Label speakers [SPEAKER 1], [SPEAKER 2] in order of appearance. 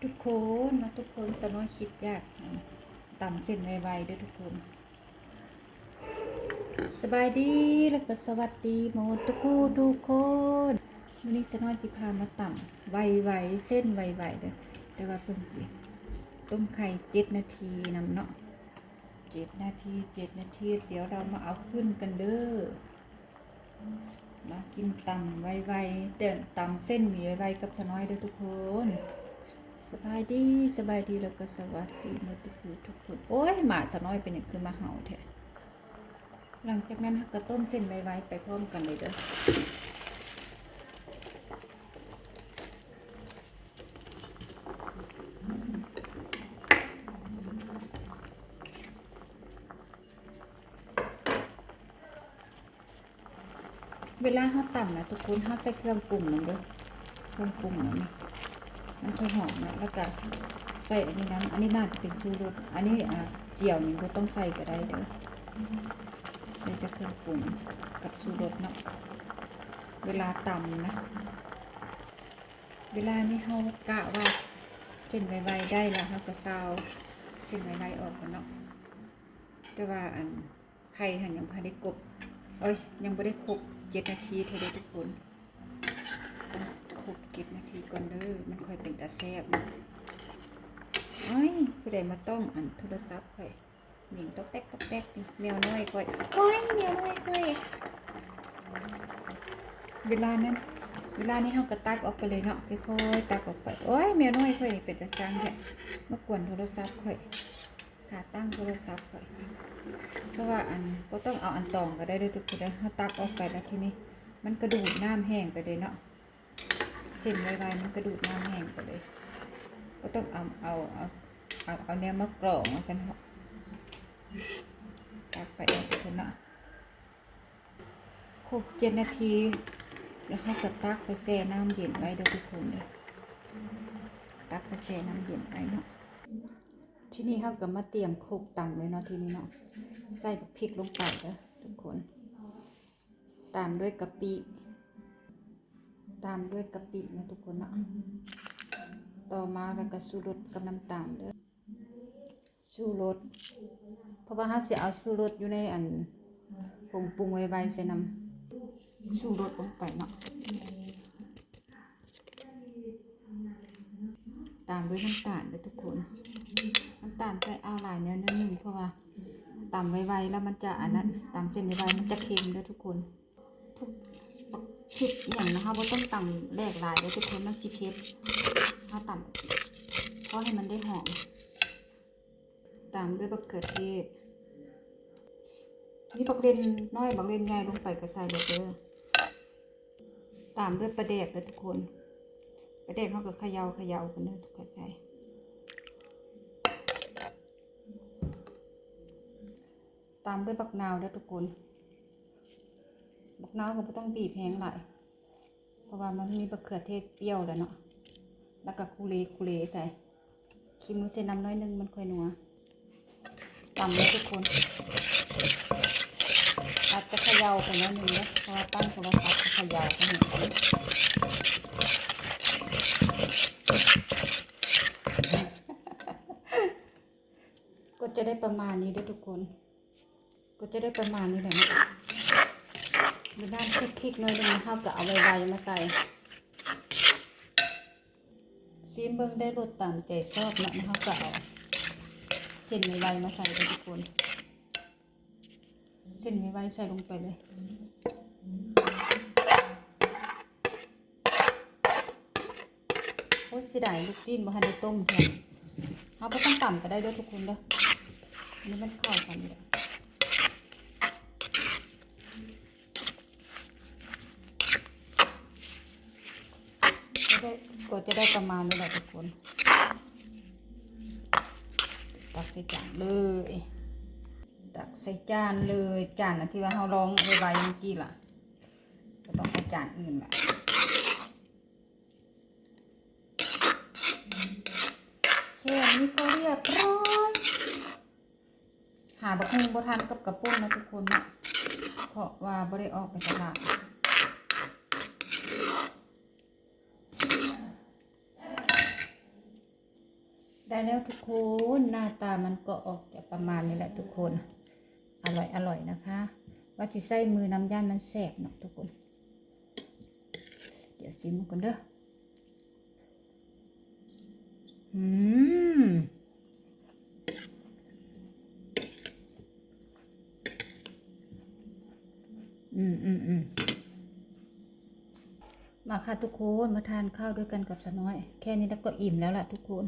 [SPEAKER 1] ทุกคนนะทุกคนสนอคิดยากต่ำเส้นไวๆด้วยทุกคนสบายดีแล้วก็สวัสดีหมดทุกคนวันนี้สนอจิพามาต่ำไวๆเส้นไวๆเด้อแต่ว่าเพิ่นสิต้มไข่7 นาทีนำเนาะ7 นาทีเดี๋ยวเรามาเอาขึ้นกันเด้อมากินต่ำไวๆแต่ต่ำเส้นหมี่ไวๆกับสน้อยเด้อทุกคนสบายดีแล้วก็สวัสดีหมดทุกคนโอ้ยหมาสน้อยเป็นอย่างคือมาเห่าแท้หลังจากนั้นก็ต้มเส้นไวๆไปพร้อมกันเลยเด้อเวลาเขาต่ำนะทุกคนเขาใส่เครื่องปรุงนั่นเด้อเครื่องปรุงนั่นมันค่อยหอมนะแล้วก็ใส่อันนี้น้ำอันนี้น่าจะเป็นชูรสอันนี้เจียวนี่ก็ต้องใส่ก็ได้เด้อใส่แต่เครื่องปรุงกับชูรสเนาะเวลาต่ำนะเวลานี้เขากะว่าเส้นไวๆได้แล้วเขาก็ซาวเส้นไวๆออกกันเนาะแต่ว่าอันไข่หันยังพอได้กบยังไม่ได้ครบ7 นาทีเท่าเดิมทุกคนครบ7 นาทีก่อนเด้อมันค่อยเป็นตาแซ่บนะผู้ใดมาต้องอันโทรศัพท์ค่อยหญิงตอกแตกนี่แมวน้อยค่อยแมวน้อยค่อยเวลานี้เฮากระตักออกไปเลยเนาะค่อยๆตักออกไปแมวน้อยค่อยเป็นตาสร้างแท้มากวนโทรศัพท์ค่อยขาตั้งโทรศัพท์ค่อยเพราะว่าอันก็ต้องเอาอันตองก็ได้ด้วยทุกคนนะถ้าตักออกไปแล้วทีนี้มันกระดูดน้ำแห้งไปเลยเนาะเส้นไวๆมันกระดูดน้ำแห้งไปเลยก็ต้องเอาเนี้ยมากรองมาสันเหาะตักไปเอาทุกคนเนาะครบ7 นาทีแล้วเขาก็ตักไปแช่น้ำเย็นไว้ด้วยทุกคนเลยตักไปแช่น้ำเย็นไว้เนาะที่นี่เขาก็มาเตรียมโคกตำเลยเนาะทีนี้เนาะใส่พริกลงไปเด้อทุกคนตามด้วยกะปินะทุกคนเนาะต่อมาแล้วก็ชูรสกับน้ำตาลเด้อชูรสเพราะว่าเขาจะเอาชูรสอยู่ในอันผงปรุงไว้ใส่น้ำชูรสลงไปเนาะตามด้วยน้ำตาลเด้อทุกคนน้ำตาลใส่เอาหลายเนื้อนึงเพราะว่าตำไวๆแล้วมันจะอันนั้นตำเส้นไวๆมันจะเค็มด้วยทุกคนทุกพริกอย่างนะคะว่าต้องตำแรกหลายด้วยทุกคนมันจิเค็มถ้าตำเพราะให้มันได้หอมตามด้วยบักเขือเทศนี่บักเล่นน้อยบักเล่นใหญ่ลงไปก็ใส่เลยเด้อตามด้วยปลาแดกเลยทุกคนปลาแดกเขาก็เขย่ากันเด้อสุกใส่ตามด้วยบักนาวด้วยทุกคนบักนาวก็ไม่ต้องบีบแห้งหลายเพราะว่ามันมีบักเขือเทศเปรี้ยวแล้วเนาะแล้วก็คูเลใส่ขี้มือใส่น้ำน้อยนึงมันค่อยนัวตำเลยทุกคนอาจจะเขย่าไปนิดนึงนะเพราะว่าตั้งโทรศัพท์เขย่าไปหน่อยก็จะได้ประมาณนี้ด้วยทุกคนก็จะได้ประมาณนี้แหละนะมีด้านคลิกๆหน่อยนึงนะครับก็เอาไวๆมาใส่ซีมเบิ้งได้รสตามใจชอบนะครับก็เอาเส้นไวๆมาใส่เลยทุกคนเส้นไวๆใส่ลงไปเลยโอ้ยเสียดายลูกจิ้นบ่ทันได้ต้มค่ะเอาไปต้องต่ำก็ได้ด้วยทุกคนเด้ออันนี้มันเข้ากันเลยก็จะได้ประมาณนี้แหละทุกคนตักใส่จานเลยจานที่ว่าเราลองไวๆเมื่อกี้ล่ะก็ต้องเอาจานอื่นล่ะแค่นี้ก็เรียบร้อยหาบักฮุงบ่ทันกับกระปุ้นนะทุกคนนะเพราะว่าบ่ได้ออกไปตลาด ได้แล้วทุกคนหน้าตามันก็ออกจะประมาณนี้แหละทุกคนอร่อยนะคะว่าที่ใส่มือน้ำย่านมันแสบเนาะทุกคนเดี๋ยวชิมกันเด้ออืมมาค่ะทุกคนมาทานข้าวด้วยกันกับสะน้อยแค่นี้แล้วก็อิ่มแล้วล่ะทุกคน